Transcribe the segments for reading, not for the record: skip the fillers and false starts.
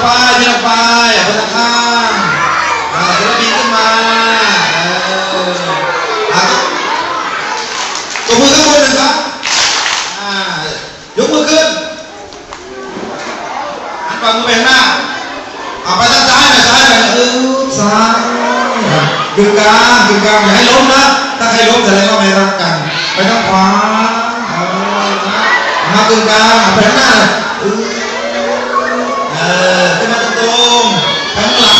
ไปทีละไปคนละข้างทีละปีขึ้นมาตัวมือข้างบนหนึ่งครับยกมือขึ้นหันฝ่ามือไปข้างหน้าไปทางซ้ายหน่อยซ้ายหน่อยซ้ายดึงกลางอย่าให้ล้มนะถ้าใครล้มแสดงว่าไม่รักกันไปทางขวามาดึงกลางไปข้างหน้าเลยขึ้นมาตรงๆข้างหลัง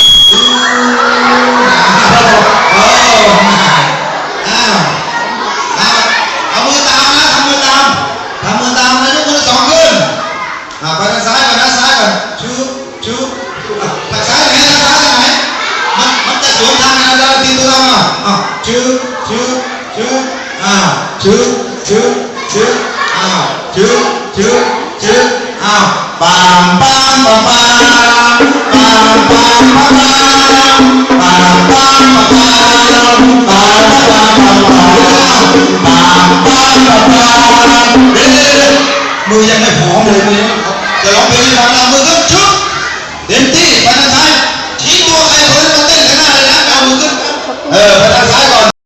เอามือตามนะทำมือตามนะยกมือสองขึ้นไปทางซ้ายก่อนนะซ้ายก่อนชุบทางซ้ายไหนมันจะสวนทางกันแล้วตีตัวเราชุบปามปามปามปามปามปามปามปามปามปามปามปามปามปามปามปามมือยังไม่